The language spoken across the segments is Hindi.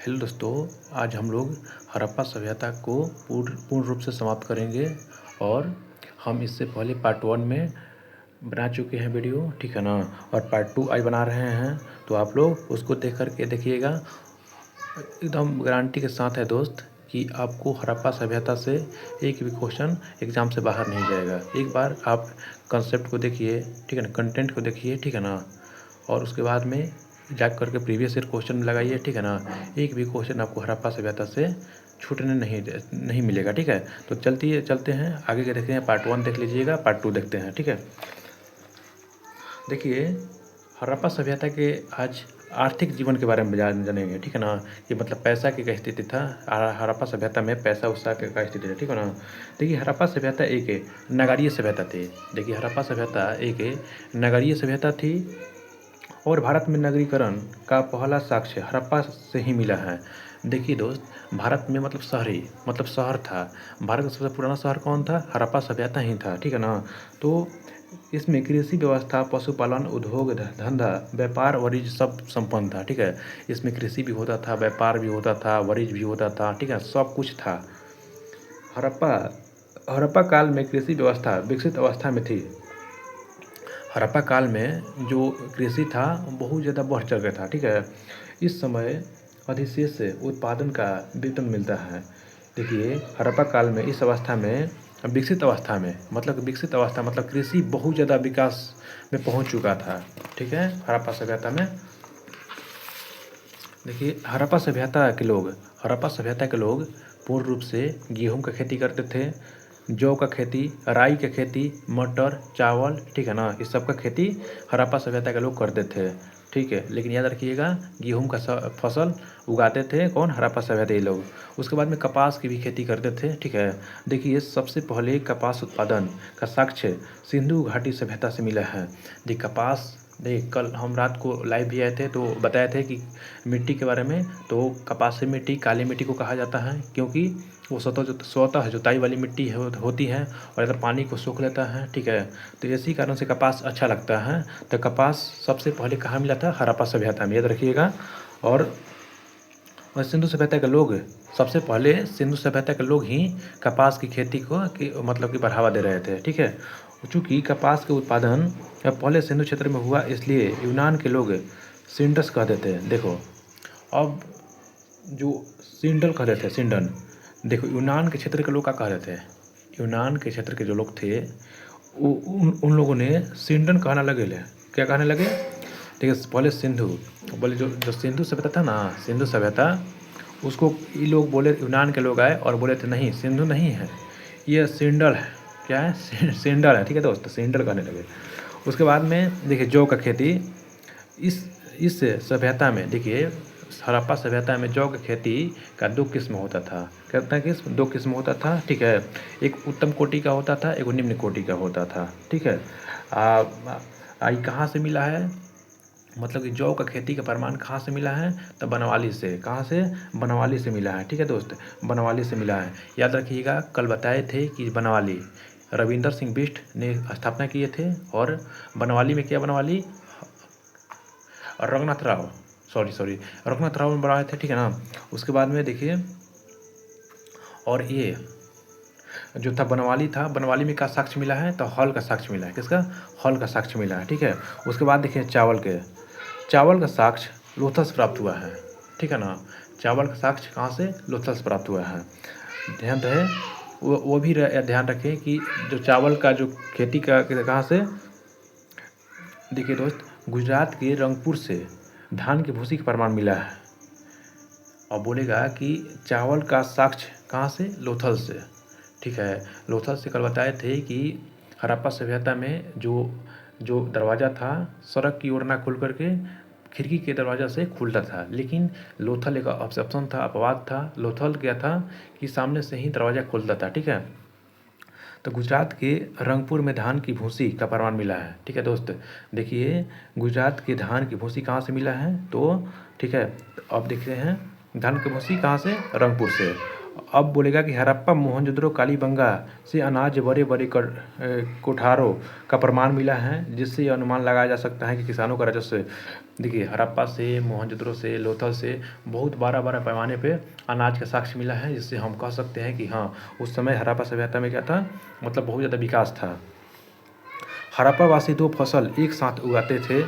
हेलो दोस्तों, आज हम लोग हड़प्पा सभ्यता को पूर्ण रूप से समाप्त करेंगे। और हम इससे पहले पार्ट 1 में बना चुके हैं वीडियो, ठीक है ना। और पार्ट 2 आज बना रहे हैं, तो आप लोग उसको देख कर के देखिएगा। एकदम गारंटी के साथ है दोस्त कि आपको हड़प्पा सभ्यता से एक भी क्वेश्चन एग्ज़ाम से बाहर नहीं जाएगा। एक बार आप कंसेप्ट को देखिए, ठीक है ना, कंटेंट को देखिए, ठीक है ना, और उसके बाद में जा करके प्रीवियस ईयर क्वेश्चन लगाइए, ठीक है ना। एक भी क्वेश्चन आपको हड़प्पा सभ्यता से छूटने नहीं मिलेगा, ठीक है। तो चलते हैं आगे के, देखते हैं। पार्ट 1 देख लीजिएगा, पार्ट 2 देखते हैं, ठीक है। देखिए, हड़प्पा सभ्यता के आज आर्थिक जीवन के बारे में जानेंगे, ठीक है ना। कि मतलब पैसा की क्या स्थिति था हड़प्पा सभ्यता में, पैसा उसका क्या स्थिति था, ठीक है ना। देखिए, हड़प्पा सभ्यता एक नगरीय सभ्यता थी। देखिए, हड़प्पा सभ्यता एक नगरीय सभ्यता थी और भारत में नगरीकरण का पहला साक्ष्य हड़प्पा से ही मिला है। देखिए दोस्त, भारत में मतलब शहर था। भारत का सबसे पुराना शहर कौन था? हड़प्पा सभ्यता ही था, ठीक है ना। तो इसमें कृषि व्यवस्था, पशुपालन, उद्योग धंधा, व्यापार, वाणिज्य सब संपन्न था, ठीक है। इसमें कृषि भी होता था, व्यापार भी होता था, वाणिज्य भी होता था, ठीक है, सब कुछ था। हड़प्पा हड़प्पा काल में कृषि व्यवस्था विकसित अवस्था में थी। हड़प्पा काल में जो कृषि था बहुत ज़्यादा बढ़ चढ़ गया था, ठीक है। इस समय अधिशेष उत्पादन का वेतन मिलता है। देखिए, हड़प्पा काल में इस अवस्था में विकसित अवस्था मतलब कृषि बहुत ज़्यादा विकास में पहुंच चुका था, ठीक है, हड़प्पा सभ्यता में। देखिए, हड़प्पा सभ्यता के लोग पूर्ण रूप से गेहूं का खेती करते थे, जौ का खेती, राई का खेती, मटर, चावल, ठीक है ना, इस सब का खेती हड़प्पा सभ्यता के लोग करते थे, ठीक है। लेकिन याद रखिएगा, गेहूं का फसल उगाते थे कौन? हड़प्पा सभ्यता ये लोग। उसके बाद में कपास की भी खेती करते थे, ठीक है। देखिए, सबसे पहले कपास उत्पादन का साक्ष्य सिंधु घाटी सभ्यता से मिला है। देख, कल हम रात को लाइव भी आए थे तो बताए थे कि मिट्टी के बारे में। तो कपासी मिट्टी काली मिट्टी को कहा जाता है, क्योंकि वो स्वतः जुताई वाली मिट्टी होती है और अगर पानी को सोख लेता है, ठीक है। तो इसी कारण से कपास अच्छा लगता है। तो कपास सबसे पहले कहाँ मिला था? हड़प्पा सभ्यता में, याद रखिएगा। और सिंधु सभ्यता के लोग सबसे पहले सिंधु सभ्यता के लोग ही कपास की खेती को मतलब कि बढ़ावा दे रहे थे, ठीक है। चूँकि कपास के उत्पादन पहले सिंधु क्षेत्र में हुआ, इसलिए यूनान के लोग सिंडस कहते थे। देखो, अब जो सिंडल कहते थे, सिंडन। देखो, यूनान के क्षेत्र के लोग क्या कह रहे थे? यूनान के क्षेत्र के जो लोग थे उन लोगों ने सिंडन कहना लगे। क्या कहने लगे? देखिए, पहले जो सिंधु सभ्यता था ना, सिंधु सभ्यता, उसको ये लोग बोले, यूनान के लोग आए और बोले थे नहीं, सिंधु नहीं है, ये सिंडल है। क्या है? सिंडल है, ठीक है दोस्त, सिंडल कहने लगे। उसके बाद में देखिए, जौ का खेती इस सभ्यता में, देखिए, हड़प्पा सभ्यता में जौ की खेती का 2 किस्म होता था। कितना किस्म? 2 किस्म होता था, ठीक है। एक उत्तम कोटि का होता था, एक निम्न कोटि का होता था, ठीक है। ये कहाँ से मिला है? मतलब कि जौ का खेती का प्रमाण कहाँ से मिला है? तो बनवाली से। कहाँ से? बनवाली से मिला है, ठीक है दोस्त, बनवाली से मिला है। याद रखिएगा, कल बताए थे कि बनवाली रविंदर सिंह बिष्ट ने स्थापना किए थे। और बनवाली में क्या? बनवाली रघुनाथ राव रघुनाथ राव में बनाए थे, ठीक है ना। उसके बाद में देखिए, और ये जो था बनवाली में का साक्ष्य मिला है? तो हल का साक्ष्य मिला है। किसका? हल का साक्ष्य मिला है, ठीक है। उसके बाद देखिए, चावल का साक्ष्य लोथल से प्राप्त हुआ है, ठीक है ना। चावल का साक्ष्य कहाँ से? लोथल से प्राप्त हुआ है। ध्यान रहे, वो भी ध्यान रखें कि जो चावल का जो खेती का कहाँ से? देखिए दोस्त, गुजरात के रंगपुर से धान की भूसी का प्रमाण मिला है। और बोलेगा कि चावल का साक्ष्य कहाँ से? लोथल से, ठीक है। लोथल से कल बताए थे कि हड़प्पा सभ्यता में जो दरवाज़ा था, सड़क की ओर ना खुल करके खिड़की के दरवाज़ा से खुलता था। लेकिन लोथल एक ऑप्शन था, अपवाद था। लोथल क्या था कि सामने से ही दरवाज़ा खुलता था, ठीक है। तो गुजरात के रंगपुर में धान की भूसी का प्रमाण मिला है, ठीक है दोस्त। देखिए, गुजरात के धान की भूसी कहाँ से मिला है? तो ठीक है, अब देख रहे हैं, धान की भूसी कहाँ से? रंगपुर से। अब बोलेगा कि हड़प्पा, मोहनजोदड़ो, कालीबंगा से अनाज बड़े बड़े कोठारों का प्रमाण मिला है, जिससे यह अनुमान लगाया जा सकता है कि किसानों का राजस्व। देखिए, हड़प्पा से, मोहनजोदड़ो से, लोथल से बहुत बड़ा पैमाने पे अनाज का साक्ष्य मिला है, जिससे हम कह सकते हैं कि हाँ, उस समय हड़प्पा सभ्यता में क्या था, मतलब बहुत ज़्यादा विकास था। हड़प्पावासी 2 फसल एक साथ उगाते थे।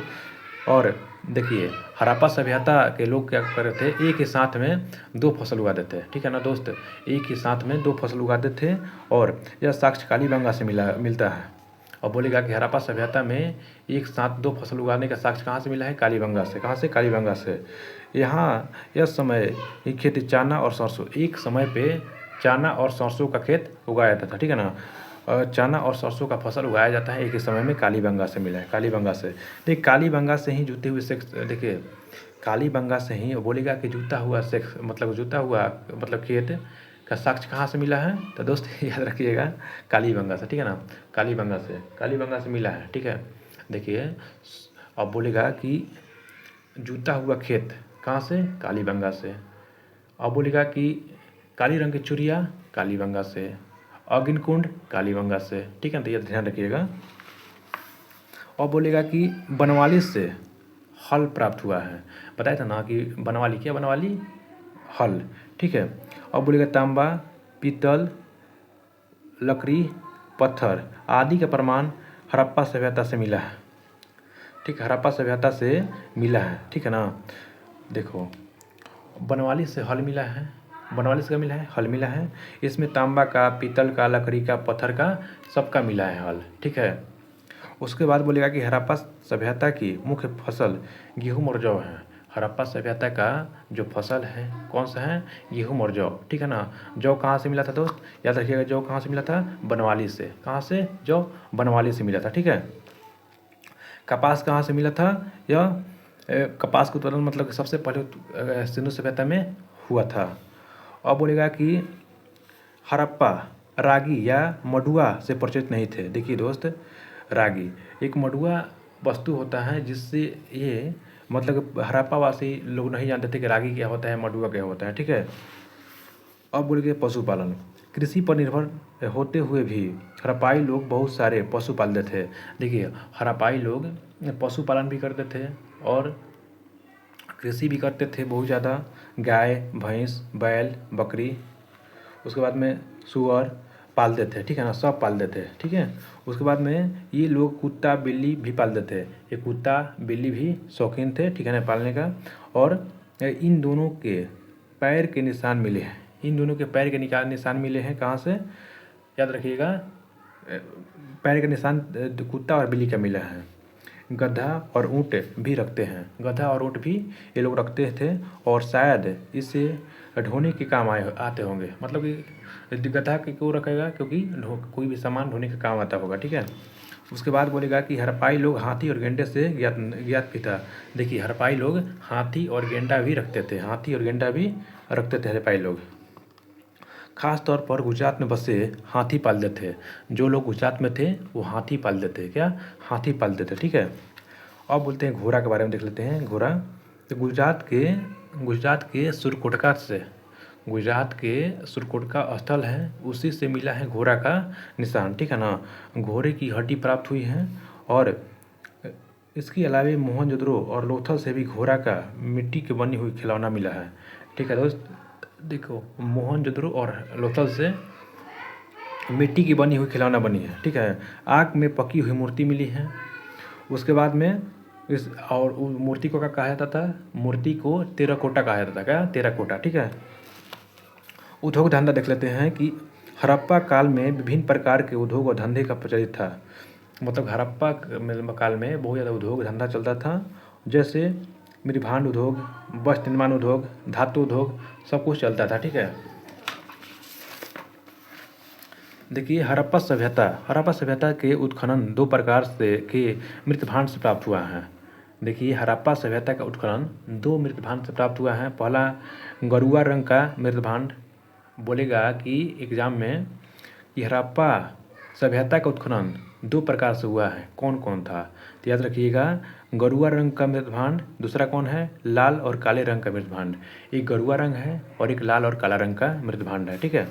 और देखिए, हड़प्पा सभ्यता के लोग क्या कर रहे थे, एक ही साथ में 2 फसल उगाते थे, ठीक है ना दोस्त, एक ही साथ में 2 फसल उगाते थे। और यह साक्ष्य कालीबंगा से मिलता है। और बोलेगा कि हड़प्पा सभ्यता में एक साथ 2 फसल उगाने का साक्ष्य कहाँ से मिला है, कालीबंगा से। कहाँ से, कालीबंगा से। यहाँ यह समय ये खेती चाना और सरसों, एक समय पे चाना और सरसों का खेत उगाया जाता था, ठीक है ना। चना और सरसों का फसल उगाया जाता है एक ही समय में, कालीबंगा से मिला है, कालीबंगा से। देखिए, कालीबंगा से ही जुते हुए सेक्स, देखिए कालीबंगा से ही बोलेगा कि जुता हुआ सेक्स, मतलब जुता हुआ मतलब खेत का साक्ष्य कहाँ से मिला है, तो दोस्त याद रखिएगा, कालीबंगा से, ठीक है ना। कालीबंगा से मिला है, ठीक है। देखिए, अब बोलेगा कि जुता हुआ खेत कहाँ से, कालीबंगा से। अब बोलेगा कि काली रंग की चुड़िया, कालीबंगा से। अग्निकुंड, कालीबंगा से, ठीक है, तो ये ध्यान रखिएगा। और बोलेगा कि बनवाली से हल प्राप्त हुआ है। बताया था ना कि बनवाली, क्या बनवाली, हल, ठीक है। और बोलेगा तांबा, पीतल, लकड़ी, पत्थर आदि का प्रमाण हड़प्पा सभ्यता से मिला है, ठीक है, हड़प्पा सभ्यता से मिला है, ठीक है ना। देखो, बनवाली से हल मिला है, बनवाली से क्या मिला है, हल मिला है। इसमें तांबा का, पीतल का, लकड़ी का, पत्थर का, सबका मिला है हल, ठीक है। उसके बाद बोलेगा कि हड़प्पा सभ्यता की मुख्य फसल गेहूँ और जौ है। हड़प्पा सभ्यता का जो फसल है कौन सा है, गेहूँ और जौ, ठीक है ना। जौ कहाँ से मिला था दोस्त, याद रखिएगा, जौ कहाँ से मिला था, बनवाली से। कहाँ से, जौ बनवाली से मिला था, ठीक है। कपास कहाँ से मिला था, यह कपास का उत्पादन मतलब कि सबसे पहले सिंधु सभ्यता में हुआ था। अब बोलेगा कि हड़प्पा रागी या मडुआ से परिचित नहीं थे। देखिए दोस्त, रागी एक मडुआ वस्तु होता है, जिससे ये मतलब हड़प्पावासी लोग नहीं जानते थे कि रागी क्या होता है, मडुआ क्या होता है, ठीक है। अब बोलेंगे पशुपालन। कृषि पर निर्भर होते हुए भी हड़प्पाई लोग बहुत सारे पशु पालते थे। देखिए, हड़प्पाई लोग पशुपालन भी करते थे और कृषि भी करते थे बहुत ज़्यादा। गाय, भैंस, बैल, बकरी, उसके बाद में सूअर पालते थे, ठीक है ना, सब पालते थे, ठीक है। उसके बाद में ये लोग कुत्ता बिल्ली भी पालते थे, ये कुत्ता बिल्ली भी शौकीन थे, ठीक है ना, पालने का। और इन दोनों के पैर के निशान मिले हैं, इन दोनों के पैर के निशान मिले हैं कहाँ से, याद रखिएगा, पैर के निशान कुत्ता और बिल्ली का मिला है। गधा और ऊँट भी रखते हैं, गधा और ऊँट भी ये लोग रखते थे, और शायद इसे ढोने के काम आते होंगे, मतलब कि गधा के क्यों रखेगा, क्योंकि कोई भी सामान ढोने का काम आता होगा, ठीक है। उसके बाद बोलेगा कि हड़प्पाई लोग हाथी और गेंडे से ज्ञात भी था। देखिए, हड़प्पाई लोग हाथी और गेंडा भी रखते थे, हाथी और गेंडा भी रखते थे हड़प्पाई लोग। खास तौर पर गुजरात में बसे हाथी पालते थे, जो लोग गुजरात में थे वो हाथी पालते थे, क्या, हाथी पालते थे, ठीक है। अब बोलते हैं घोड़ा के बारे में, देख लेते हैं घोड़ा। तो गुजरात के सुरकोटका से, गुजरात के सुरकोटका स्थल है, उसी से मिला है घोड़ा का निशान, ठीक है ना। घोड़े की हड्डी प्राप्त हुई है। और इसके अलावा मोहनजोदड़ो और लोथल से भी घोड़ा का मिट्टी की बनी हुई खिलौना मिला है, ठीक है दोस्त। देखो, मोहनजोदड़ो और लोथल से मिट्टी की बनी हुई खिलौना बनी है, ठीक है। आग में पकी हुई मूर्ति मिली है। उसके बाद में इस और मूर्ति को क्या कहा जाता था, मूर्ति को टेराकोटा कहा जाता था, क्या, टेराकोटा, ठीक है। उद्योग धंधा देख लेते हैं कि हड़प्पा काल में विभिन्न प्रकार के उद्योग और धंधे का प्रचलित था। मतलब हड़प्पा काल में बहुत ज़्यादा उद्योग धंधा चलता था, जैसे मृभांड उद्योग, वस्त्र निर्माण उद्योग, धातु उद्योग, सब कुछ चलता था, ठीक है। देखिए, हड़प्पा सभ्यता के उत्खनन 2 प्रकार से के मृतभांड से प्राप्त हुआ है। देखिए, हड़प्पा सभ्यता का उत्खनन 2 मृतभांड से प्राप्त हुआ है। पहला गरुआ रंग का मृतभांड, बोलेगा कि एग्जाम में कि हड़प्पा सभ्यता का उत्खनन 2 प्रकार से हुआ है, कौन कौन था, तो याद रखिएगा, गरुआ रंग का मृतभांड, दूसरा कौन है, लाल और काले रंग का मृतभांड। एक गरुआ रंग है और एक लाल और काला रंग का मृतभांड है, ठीक है।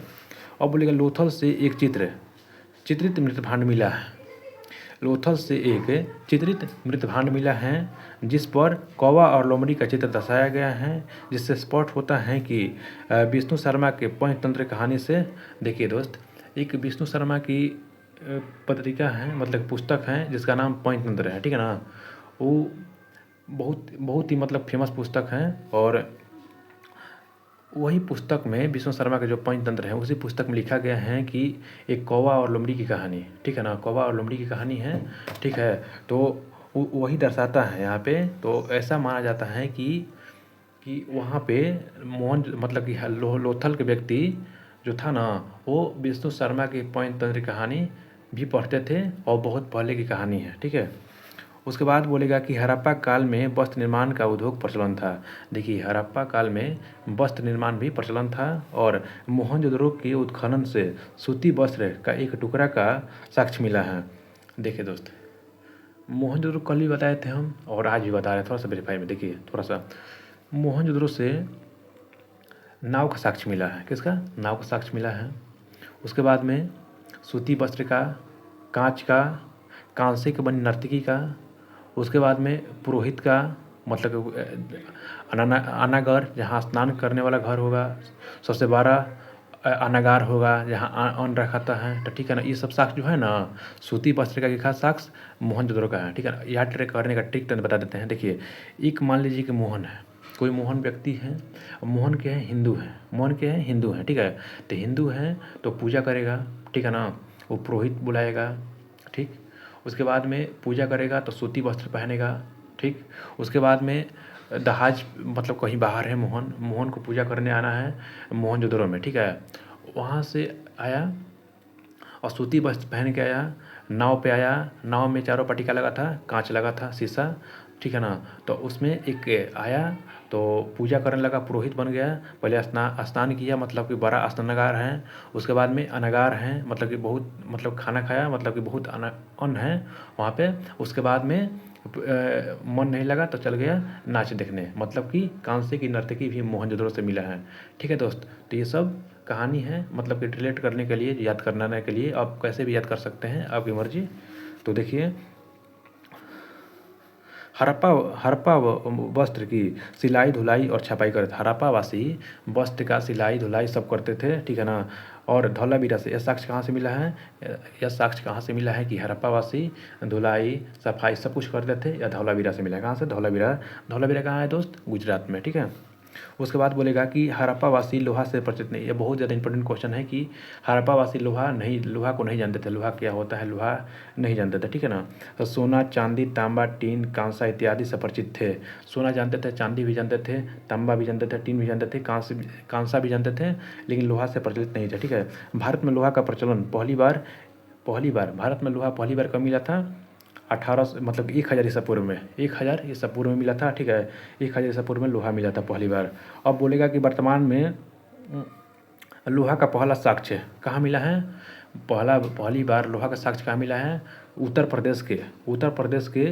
अब बोलेगा लोथल से एक चित्रित मृतभांड मिला है। लोथल से एक चित्रित मृतभांड मिला है जिस पर कौवा और लोमड़ी का चित्र दर्शाया गया है, जिससे स्पष्ट होता है कि विष्णु शर्मा के पंचतंत्र कहानी से। देखिए दोस्त, एक विष्णु शर्मा की पत्रिका है, मतलब पुस्तक है जिसका नाम पंचतंत्र है, ठीक है ना। वो बहुत ही मतलब फेमस पुस्तक है और वही पुस्तक में विष्णु शर्मा के जो पंचतंत्र है उसी पुस्तक में लिखा गया है कि एक कौवा और लोमड़ी की कहानी, ठीक है ना, कौवा और लोमड़ी की कहानी है, ठीक है। तो वही दर्शाता है यहाँ पे। तो ऐसा माना जाता है कि वहाँ पे मोहन मतलब कि लोथल के व्यक्ति जो था ना, वो विष्णु शर्मा की पंचतंत्र कहानी भी पढ़ते थे और बहुत पहले की कहानी है, ठीक है। उसके बाद बोलेगा कि हड़प्पा काल में वस्त्र निर्माण का उद्योग प्रचलन था। देखिए, हड़प्पा काल में वस्त्र निर्माण भी प्रचलन था और मोहनजोदड़ो के उत्खनन से सूती वस्त्र का एक टुकड़ा का साक्ष्य मिला है। देखिए दोस्त, मोहनजोदड़ो कल भी बताए थे हम और आज भी बता रहे हैं, थोड़ा सा वेरीफाई में देखिए थोड़ा सा। मोहनजोदड़ो से नाव का साक्ष्य मिला है। किसका? नाव का साक्ष्य मिला है। उसके बाद में सूती वस्त्र का, कांच का, कांसे के बनी नर्तकी का, उसके बाद में पुरोहित का, मतलब अनागार जहाँ स्नान करने वाला घर होगा, सबसे बड़ा अनागार होगा जहाँ अन्न रखाता है, तो ठीक है ना। ये सब साक्ष्य जो है ना, सूती वस्त्र का लिखा साक्ष्य मोहनजोदड़ो का है, ठीक है ना। याद करने का ट्रिक तो बता देते हैं। देखिए, एक मान लीजिए कि मोहन है, कोई मोहन व्यक्ति है, मोहन के हैं हिंदू हैं, मोहन के हैं हिंदू हैं, ठीक है। तो हिंदू हैं तो पूजा करेगा, ठीक है ना, वो पुरोहित बुलाएगा, ठीक। उसके बाद में पूजा करेगा तो सूती वस्त्र पहनेगा, ठीक। उसके बाद में दहाज मतलब कहीं बाहर है मोहन को पूजा करने आना है मोहनजोदड़ो में, ठीक है। वहाँ से आया और सूती वस्त्र पहन के आया, नाव पे आया, नाव में चारों पटिका लगा था, कांच लगा था, शीशा, ठीक है ना। तो उसमें एक आया तो पूजा करने लगा, पुरोहित बन गया। पहले स्नान किया, मतलब कि बड़ा स्नानागार है। उसके बाद में अनागार है, मतलब कि बहुत मतलब खाना खाया, मतलब कि बहुत अन्न है वहाँ पे। उसके बाद में मन नहीं लगा तो चल गया नाच देखने, मतलब कि कांसे की नर्तकी भी मोहनजोदड़ो से मिला है, ठीक है दोस्त। तो ये सब कहानी है, मतलब कि रिलेट करने के लिए, याद करने के लिए आप कैसे भी याद कर सकते हैं, आपकी मर्जी। तो देखिए, हड़प्पा वस्त्र की सिलाई धुलाई और छपाई करते थे। हड़प्पावासी वस्त्र का सिलाई धुलाई सब करते थे, ठीक है ना। और धौलावीरा से यह साक्ष्य कहाँ से मिला है, यह साक्ष्य कहाँ से मिला है कि हड़प्पावासी धुलाई सफाई सब कुछ करते थे, या धौलावीरा से मिला है। कहाँ से? धौलावीरा। धौलावीरा कहाँ है दोस्त? गुजरात में, ठीक है। उसके बाद बोलेगा कि हड़प्पावासी लोहा से परिचित नहीं। ये बहुत ज़्यादा इंपॉर्टेंट क्वेश्चन है कि हड़प्पावासी लोहा को नहीं जानते थे, लोहा क्या होता है, लोहा नहीं जानते थे, ठीक है ना। तो सोना, चांदी, तांबा, टीन, कांसा इत्यादि से परिचित थे। सोना जानते थे, चांदी भी जानते थे, तांबा भी जानते थे, टीन भी जानते थे, कांसा भी जानते थे, लेकिन लोहा से परिचित नहीं थे, ठीक है। भारत में लोहा का प्रचलन पहली बार भारत में लोहा पहली बार कब मिला था? 1800 मतलब 1000 ईसा पूर्व में, 1000 ईसा पूर्व में मिला था, ठीक है। 1000 ईसा पूर्व में लोहा मिला था पहली बार। अब बोलेगा कि वर्तमान में लोहा का पहला साक्ष्य कहाँ मिला है? पहली बार लोहा का साक्ष्य कहाँ मिला है? उत्तर प्रदेश के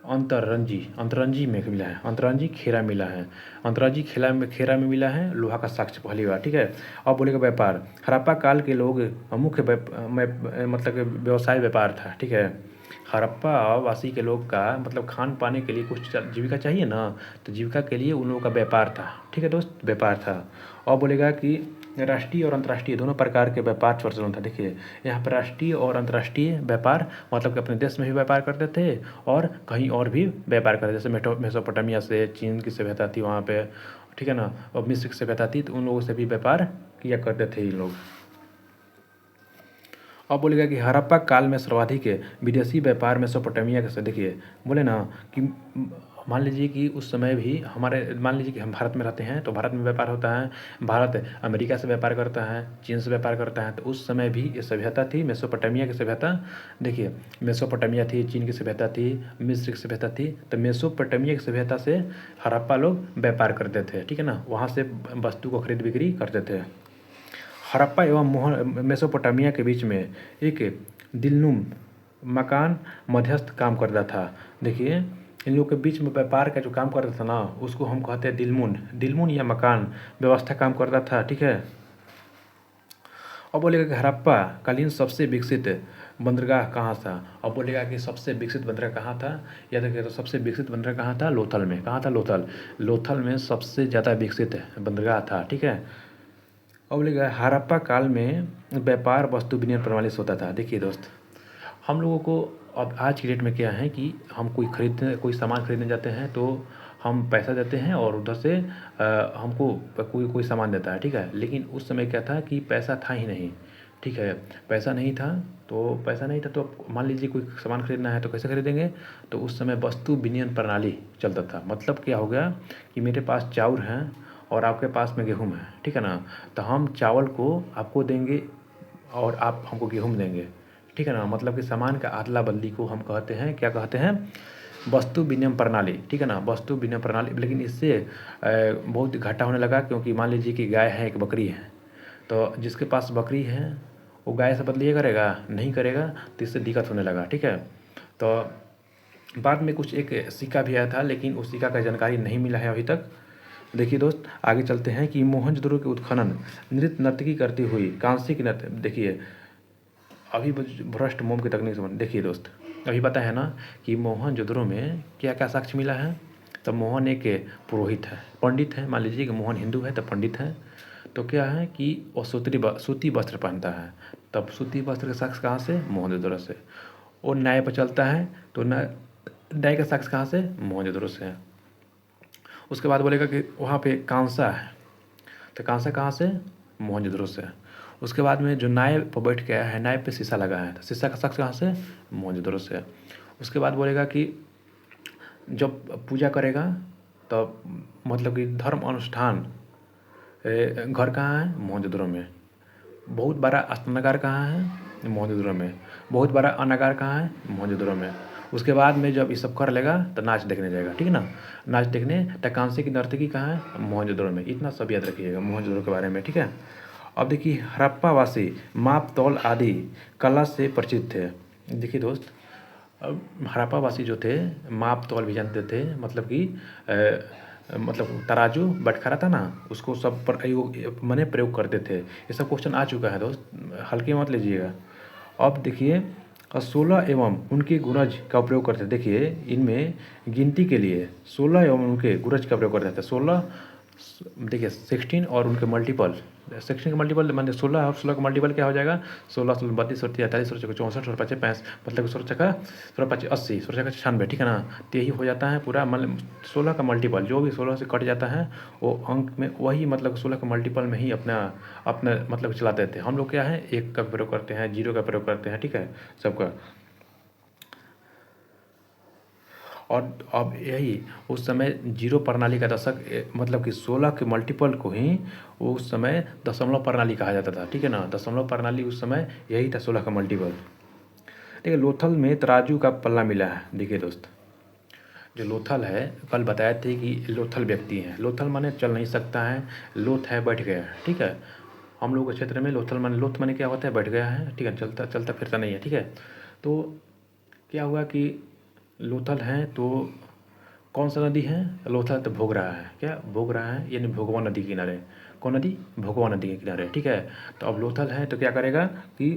अंतरंजी में मिला है, अंतरंजी खेरा मिला है, अंतरंजी खेरा में मिला है लोहा का साक्ष्य पहली बार, ठीक है। अब बोलेगा व्यापार। हड़प्पा काल के लोग मुख्य मतलब व्यवसाय व्यापार था, ठीक है। हड़प्पा वासी के लोग का मतलब खान पाने के लिए कुछ जीविका चाहिए ना, तो जीविका के लिए उन लोगों का व्यापार था, ठीक है दोस्त, व्यापार था। और बोलेगा कि राष्ट्रीय और अंतर्राष्ट्रीय दोनों प्रकार के व्यापार प्रचलन था। देखिए, यहाँ पर राष्ट्रीय और अंतर्राष्ट्रीय व्यापार मतलब कि अपने देश में भी व्यापार करते थे और कहीं और भी व्यापार करते, जैसे मेसोपोटामिया से चीन की सभ्यता थी वहाँ पे, ठीक है ना, और मिस्र की सभ्यता थी, तो उन लोगों से भी व्यापार किया करते थे ये लोग। अब बोलेगा कि हड़प्पा काल में सर्वाधिक विदेशी व्यापार मेसोपोटामिया के से। देखिए, बोले ना कि मान लीजिए कि उस समय भी मान लीजिए कि हम भारत में रहते हैं, तो भारत में व्यापार होता है, भारत अमेरिका से व्यापार करता है, चीन से व्यापार करता है, तो उस समय भी ये सभ्यता थी मेसोपोटामिया की सभ्यता। देखिए, मेसोपोटामिया थी, चीन की सभ्यता थी, मिस्र की सभ्यता थी, तो मेसोपोटामिया की सभ्यता से हड़प्पा लोग व्यापार करते थे, ठीक है ना, वहाँ से वस्तु को खरीद बिक्री करते थे। हड़प्पा एवं मेसोपोटामिया के बीच में एक दिलनुम मकान मध्यस्थ काम करता था। देखिए, इन लोग के बीच में व्यापार का जो काम करता था ना, उसको हम कहते हैं दिलमुन। दिलमुन या मकान व्यवस्था काम करता था, ठीक है। अब बोलेगा कि हड़प्पा कालीन सबसे विकसित बंदरगाह कहाँ था। अब बोलेगा कि सबसे विकसित बंदरगाह कहाँ था, याद रखिए। तो सबसे विकसित बंदरगाह कहाँ था, लोथल में। कहाँ था, लोथल। लोथल में सबसे ज़्यादा विकसित बंदरगाह था, ठीक है। अब बोलेगा हड़प्पा काल में व्यापार वस्तु विनिमय प्रणाली से होता था। देखिए दोस्त, हम लोगों को अब आज की डेट में क्या है कि हम कोई सामान खरीदने जाते हैं तो हम पैसा देते हैं और उधर से हमको कोई सामान देता है, ठीक है। लेकिन उस समय क्या था कि पैसा था ही नहीं, ठीक है। पैसा नहीं था तो मान लीजिए कोई सामान खरीदना है तो कैसे खरीदेंगे। तो उस समय वस्तु विनिमय प्रणाली चलता था। मतलब क्या हो गया कि मेरे पास चावल हैं और आपके पास में गेहूँ है, ठीक है ना। तो हम चावल को आपको देंगे और आप हमको गेहूँ देंगे, ठीक है ना। मतलब कि सामान का अदला बदली को हम कहते हैं, क्या कहते हैं, वस्तु विनिमय प्रणाली, ठीक है ना। वस्तु विनिमय प्रणाली। लेकिन इससे बहुत घाटा होने लगा, क्योंकि मान लीजिए कि गाय है, एक बकरी है, तो जिसके पास बकरी है वो गाय से बदली करेगा, नहीं करेगा, तो इससे दिक्कत होने लगा, ठीक है। तो बाद में कुछ एक सिक्का भी आया था, लेकिन उस सिक्का का जानकारी नहीं मिला है अभी तक। देखिए दोस्त, आगे चलते हैं कि मोहनजोदड़ो के उत्खनन नृत्य नर्तकी करती हुई कांस्य की नृत्य। देखिए अभी भ्रष्ट मोम की तकनीक से देखिए दोस्त, अभी पता है ना कि मोहनजोदड़ो में क्या क्या साक्ष्य मिला है। तो मोहन एक पुरोहित है, पंडित है। मान लीजिए कि मोहन हिंदू है तो पंडित है। तो क्या है कि वो सूती वस्त्र पहनता है। तब सूती वस्त्र का साक्ष्य कहाँ से, मोहनजोदड़ो से। वो न्याय पर चलता है तो न्याय का साक्ष्य कहाँ से, मोहनजोदड़ो से है। उसके बाद बोलेगा कि वहाँ पे कांसा है, तो कांसा कहाँ से, मोहनजोदड़ो से। उसके बाद में जो नाव पर बैठ गया है, नाव पे शीशा लगा है, तो शीशा का साक्ष्य कहाँ से, मोहनजोदड़ो से। उसके बाद बोलेगा कि जब पूजा करेगा तब मतलब कि धर्म अनुष्ठान घर कहाँ है, मोहनजोदड़ो में। बहुत बड़ा स्नानागार कहाँ है, मोहनजोदड़ो में। बहुत बड़ा अन्नागार कहाँ है, मोहनजोदड़ो में। उसके बाद में जब ये सब कर लेगा तो नाच देखने जाएगा, ठीक है ना। नाच देखने तो कांसे की नर्तकी कहाँ है, मोहनजोदड़ो में। इतना सब याद रखिएगा मोहनजोदड़ो के बारे में, ठीक है। अब देखिए हड़प्पावासी माप तौल आदि कला से परिचित थे। देखिए दोस्त, अब हड़प्पावासी जो थे माप तौल भी जानते थे। मतलब कि मतलब तराजू बटखरा था ना, उसको सब पर मैंने प्रयोग करते थे। ये सब क्वेश्चन आ चुका है दोस्त, हल्के मत लीजिएगा। अब देखिए 16 एवं उनके गुणज का प्रयोग करते थे। देखिए इनमें गिनती के लिए 16 एवं उनके गुणज का प्रयोग करते थे। 16 देखिए 16 और उनके मल्टीपल। 16 का मल्टीपल मान 16 और 16 का मल्टीपल क्या हो जाएगा, 16 16 32 और 43 16 64 16 55 65, मतलब 16 छक्का 16 25 80 16 छक्का 96, ठीक है ना। तो यही हो जाता है पूरा। मतलब 16 का मल्टीपल जो भी 16 से कट जाता है वो अंक में वही, मतलब 16 का मल्टीपल में ही अपना अपना मतलब चलाते थे हम लोग। क्या है, 1 का प्रयोग करते हैं, 0 का प्रयोग करते हैं, ठीक है, सबका। और अब यही उस समय जीरो प्रणाली का दशक मतलब कि 16 के मल्टीपल को ही उस समय दशमलव प्रणाली कहा जाता था, ठीक है ना। दशमलव प्रणाली उस समय यही था, 16 का मल्टीपल। ठीक है। लोथल में तराजू का पल्ला मिला है। देखिए दोस्त, जो लोथल है, कल बताए थे कि लोथल व्यक्ति हैं। लोथल माने चल नहीं सकता है, लोथ है बैठ गया है, ठीक है। हम लोग के क्षेत्र में लोथल माने, लोथ माने क्या होता है, बैठ गया है, ठीक है, चलता चलता फिरता नहीं है, ठीक है। तो क्या हुआ कि लोथल हैं तो कौन सा नदी है, लोथल तो भोग रहा है, क्या भोग रहा है, यानी भोगवा नदी के किनारे। कौन नदी, भोगवा नदी के किनारे, ठीक है। तो अब लोथल है तो क्या करेगा कि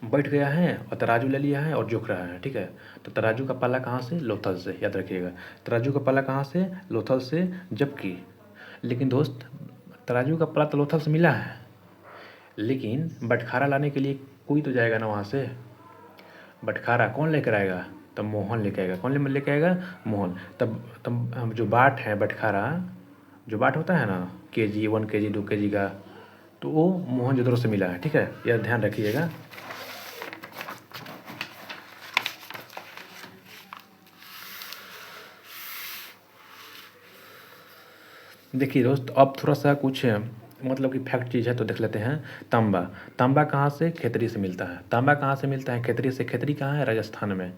बैठ गया है और तराजू ले लिया है और जोख रहा है, ठीक है। तो तराजू का पल्ला कहाँ से, लोथल से, याद रखिएगा। तराजू का पल्ला कहाँ से, लोथल से। जबकि लेकिन दोस्त, तराजू का पल्ला तो लोथल से मिला है, लेकिन बटखारा लाने के लिए कोई तो जाएगा ना वहाँ से। बटखारा कौन लेकर आएगा, तब मोहन लेकर आएगा। कौन लेकर आएगा, मोहन। तब हम जो बाट है, बटखारा जो बाट होता है ना, केजी 1 केजी 2 केजी का, तो वो मोहनजोदड़ो से मिला है, ठीक है, यह ध्यान रखिएगा। देखिए दोस्त, अब थोड़ा सा कुछ मतलब कि फैक्ट चीज़ है तो देख लेते हैं। तांबा, तांबा कहाँ से, खेतरी से मिलता है। तांबा कहाँ से मिलता है, खेतरी से। खेतरी कहाँ है, राजस्थान में।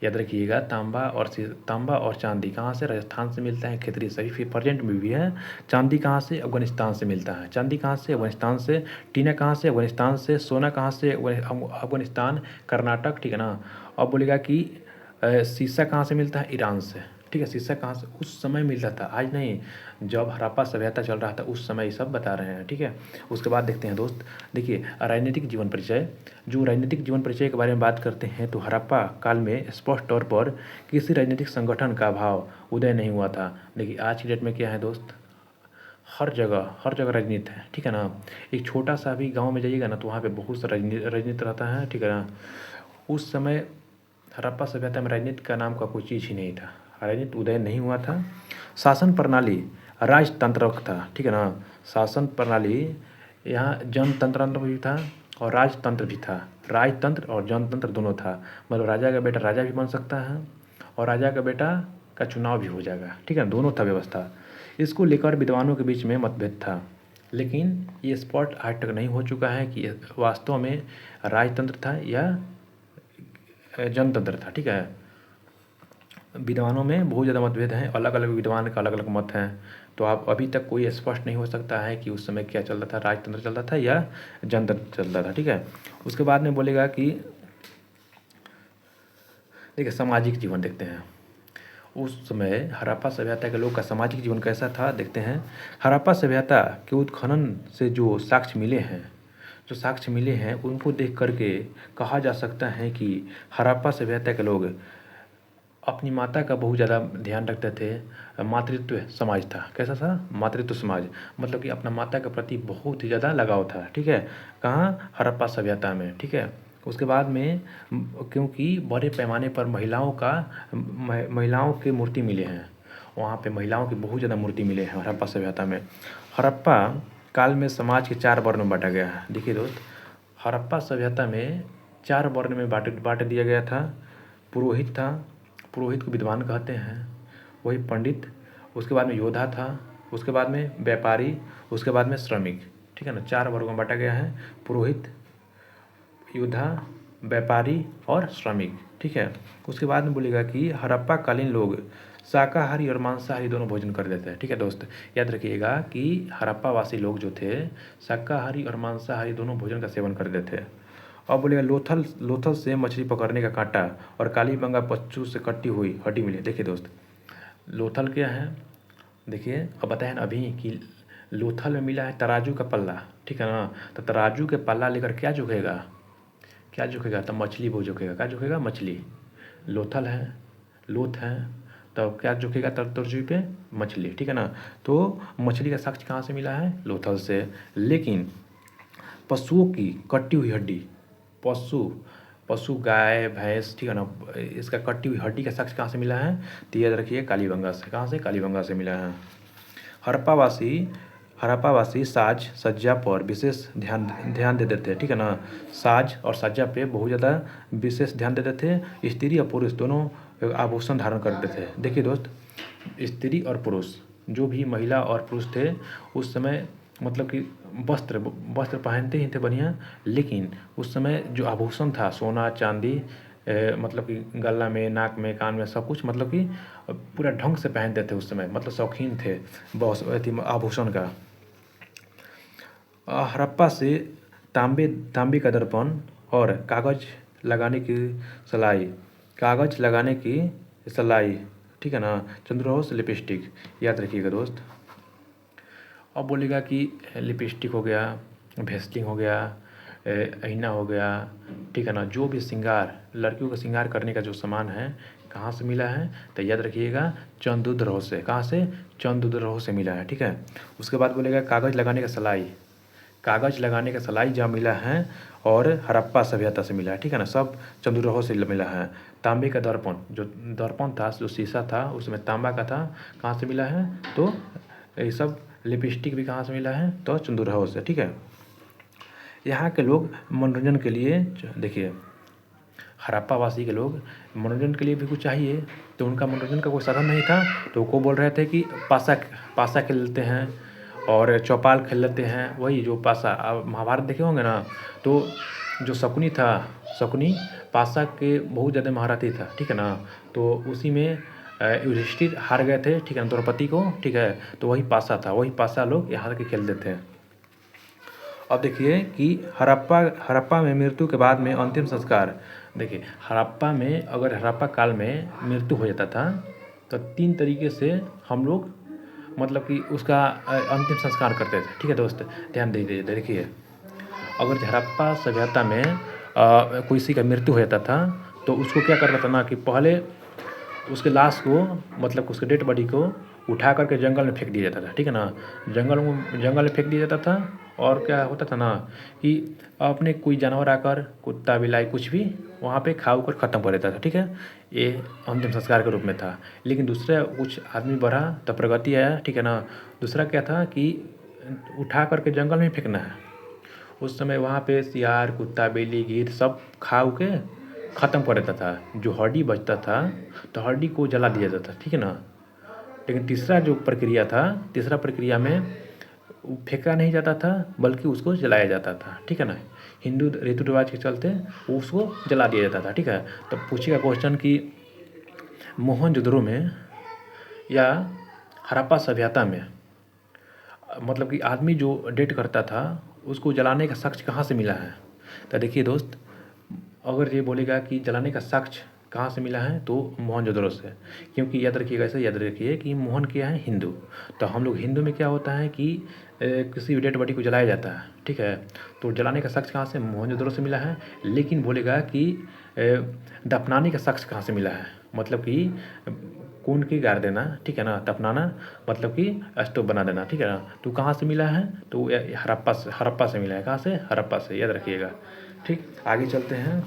याद रखिएगा, तांबा और चांदी कहाँ से, राजस्थान से मिलता है, खेतरी से। फिर प्रेजेंट में भी है। चांदी कहाँ से, अफगानिस्तान से मिलता है। चांदी कहाँ से, अफगानिस्तान से। टीना कहाँ से, अफगानिस्तान से। सोना कहाँ से, अफगानिस्तान कर्नाटक, ठीक है ना। अब बोलेगा कि शीशा कहाँ से मिलता है? ईरान से, ठीक है। शीशा कहाँ से? उस समय मिलता था, आज नहीं। जब हड़प्पा सभ्यता चल रहा था उस समय ये सब बता रहे हैं, ठीक है। उसके बाद देखते हैं दोस्त, देखिए राजनीतिक जीवन परिचय। जो राजनीतिक जीवन परिचय के बारे में बात करते हैं तो हड़प्पा काल में स्पष्ट तौर पर किसी राजनीतिक संगठन का भाव उदय नहीं हुआ था। देखिए आज की डेट में क्या है दोस्त, हर जगह राजनीति है, ठीक है ना। एक छोटा सा भी गांव में जाइएगा ना तो वहाँ पे बहुत सा राजनीति रहता है, ठीक है ना। उस समय हड़प्पा सभ्यता में राजनीति का नाम का कोई चीज़ ही नहीं था, राजनीति उदय नहीं हुआ था। शासन प्रणाली राजतंत्र था, ठीक है ना। शासन प्रणाली यहाँ जनतंत्र भी था और राजतंत्र भी था। राजतंत्र और जनतंत्र दोनों था, मतलब राजा का बेटा राजा भी बन सकता है और राजा का बेटा का चुनाव भी हो जाएगा, ठीक है, दोनों था व्यवस्था। इसको लेकर विद्वानों के बीच में मतभेद था, लेकिन ये स्पष्ट आज तक नहीं हो चुका है कि वास्तव में राजतंत्र था या जनतंत्र था, ठीक है। विद्वानों में बहुत ज़्यादा मतभेद हैं, अलग अलग विद्वान का अलग अलग मत हैं। तो आप अभी तक कोई स्पष्ट नहीं हो सकता है कि उस समय क्या चल रहा था, राजतंत्र चल रहा था या जनतंत्र चल रहा था, ठीक है। उसके बाद में बोलेगा कि देखिए सामाजिक जीवन देखते हैं। उस समय हड़प्पा सभ्यता के लोग का सामाजिक जीवन कैसा था देखते हैं। हड़प्पा सभ्यता के उत्खनन से जो साक्ष्य मिले हैं उनको देख करके कहा जा सकता है कि हड़प्पा सभ्यता के लोग अपनी माता का बहुत ज़्यादा ध्यान रखते थे। मातृत्व समाज था, कैसा था? मातृत्व समाज, मतलब कि अपना माता के प्रति बहुत ही ज़्यादा लगाव था, ठीक है। कहाँ? हड़प्पा सभ्यता में, ठीक है। उसके बाद में क्योंकि बड़े पैमाने पर महिलाओं के मूर्ति मिले हैं, वहाँ पे महिलाओं की बहुत ज़्यादा मूर्ति मिले हैं हड़प्पा सभ्यता में। हड़प्पा काल में समाज के 4 वर्ण में बांटा गया है। देखिए दोस्त, हड़प्पा सभ्यता में 4 वर्ण में बांट दिया गया था। पुरोहित था, पुरोहित को विद्वान कहते हैं, वही पंडित। उसके बाद में योद्धा था, उसके बाद में व्यापारी, उसके बाद में श्रमिक, ठीक है ना। 4 वर्गों में बांटा गया है, पुरोहित, योद्धा, व्यापारी और श्रमिक, ठीक है। उसके बाद में बोलेगा कि हड़प्पा कालीन लोग शाकाहारी और मांसाहारी दोनों भोजन कर देते हैं, ठीक है दोस्त। याद रखिएगा कि हड़प्पा वासी लोग जो थे शाकाहारी और मांसाहारी दोनों भोजन का सेवन कर देते हैं। अब बोलेगा लोथल से मछली पकड़ने का कांटा और कालीबंगा पच्चू से कटी हुई हड्डी मिली। देखिए दोस्त, लोथल क्या है? देखिए अब बताए ना अभी कि लोथल में मिला है तराजू का पल्ला, ठीक है ना। तो तराजू के पल्ला लेकर क्या झुकेगा? तो मछली वो झुकेगा, क्या झुकेगा? मछली। लोथल है, लोथ है, तो क्या झुकेगा तराजू पे? मछली, ठीक है ना। तो मछली का साक्ष्य कहाँ से मिला है? लोथल से। लेकिन पशुओं की कटी हुई हड्डी, पशु गाय भैंस, ठीक है ना, इसका कटी हुई हड्डी का साक्ष्य कहाँ से मिला है? तो याद रखिए कालीबंगा से। कहाँ से? कालीबंगा से मिला है। हड़प्पावासी साज सज्जा पर विशेष ध्यान देते थे, ठीक है ना। साज और सज्जा पे बहुत ज़्यादा विशेष ध्यान देते थे। स्त्री और पुरुष दोनों आभूषण धारण करते थे। देखिए दोस्त, स्त्री और पुरुष, जो भी महिला और पुरुष थे उस समय, मतलब कि वस्त्र पहनते ही थे बढ़िया, लेकिन उस समय जो आभूषण था सोना चांदी, मतलब कि गला में, नाक में, कान में, सब कुछ, मतलब कि पूरा ढंग से पहनते थे उस समय, मतलब शौकीन थे बहुत आभूषण का। हड़प्पा से तांबे का दर्पण और कागज लगाने की सलाई, ठीक है ना। चंद्रहों से लिपस्टिक, याद रखिएगा दोस्त। अब बोलेगा कि लिपस्टिक हो गया, भेस्टिंग हो गया, आईना हो गया, ठीक है ना। जो भी श्रृंगार, लड़कियों का श्रृंगार करने का जो सामान है कहाँ से मिला है? तो याद रखिएगा चंद्रद्रोह से। कहाँ से? चंद्रद्रोह से मिला है, ठीक है। उसके बाद बोलेगा कागज़ लगाने का सलाई जहाँ मिला है और हड़प्पा सभ्यता से मिला है, ठीक है ना। सब चंद्रद्रोह से मिला है। तांबे का दर्पण, जो दर्पण था, जो शीशा था उसमें तांबा का था, कहाँ से मिला है? तो ये सब लिपस्टिक भी कहाँ से मिला है? तो चंद्रद्रोह से, ठीक है। यहाँ के लोग मनोरंजन के लिए, देखिए हड़प्पा वासी के लोग मनोरंजन के लिए भी कुछ चाहिए, तो उनका मनोरंजन का कोई साधन नहीं था, तो वो बोल रहे थे कि पासा खेल लेते हैं और चौपाल खेल लेते हैं। वही जो पासा, आप महाभारत देखे होंगे ना, तो जो शकुनी था, शकुनी पासा के बहुत ज़्यादा महारथी था, ठीक है ना। तो उसी में युधिष्ठिर हार गए थे, ठीक है ना, द्रौपदी को, ठीक है। तो वही पासा लोग यहाँ के खेलते थे। अब देखिए कि हड़प्पा में मृत्यु के बाद में अंतिम संस्कार देखिए हड़प्पा में, अगर हड़प्पा काल में मृत्यु हो जाता था तो 3 तरीके से हम लोग मतलब कि उसका अंतिम संस्कार करते थे। ठीक है दोस्त, ध्यान दीजिए। देखिए अगर हड़प्पा सभ्यता में किसी का मृत्यु हो जाता था तो उसको क्या करता था ना कि पहले उसके लाश को, मतलब उसके डेड बॉडी को उठा करके जंगल में फेंक दिया जाता था। ठीक है ना, जंगल में फेंक दिया जाता था। और क्या होता था ना कि अपने कोई जानवर आकर, कुत्ता बिलाई कुछ भी वहाँ पे खा कर ख़त्म कर देता था। ठीक है, ये अंतिम संस्कार के रूप में था। लेकिन दूसरा कुछ आदमी बढ़ा तो प्रगति आया। ठीक है ना, दूसरा क्या था कि उठा करके जंगल में फेंकना है। उस समय वहाँ पे सियार, कुत्ता, बिल्ली, गीदड़ सब खा के ख़त्म कर देता था। जो हड्डी बचता था तो हड्डी को जला दिया जाता था। ठीक है ना, लेकिन तीसरा जो प्रक्रिया था, तीसरा प्रक्रिया में फेंका नहीं जाता था बल्कि उसको जलाया जाता था। ठीक है ना, हिंदू रीति रिवाज के चलते उसको जला दिया जाता था। ठीक है, तो पूछेगा क्वेश्चन कि मोहनजोदड़ो में या हड़प्पा सभ्यता में मतलब कि आदमी जो डेट करता था उसको जलाने का साक्ष्य कहाँ से मिला है? तो देखिए दोस्त, अगर ये बोलेगा कि जलाने का साक्ष्य कहाँ से मिला है तो मोहनजोदड़ो से। क्योंकि याद रखिएगा, ऐसे याद रखिए कि मोहन क्या है, हिंदू। तो हम लोग हिंदू में क्या होता है कि किसी भी डेड बॉडी को जलाया जाता है। ठीक है, तो जलाने का साक्ष्य कहाँ से? मोहनजोदड़ो से मिला है। लेकिन बोलेगा कि दफनाने का साक्ष्य कहाँ से मिला है, मतलब कि खून की गाड़ देना। ठीक है ना, दफनाना मतलब कि स्टोव बना देना। ठीक है ना, तो कहाँ से मिला है? तो हड़प्पा से मिला है। कहाँ से? हड़प्पा से, याद रखिएगा। ठीक, आगे चलते हैं।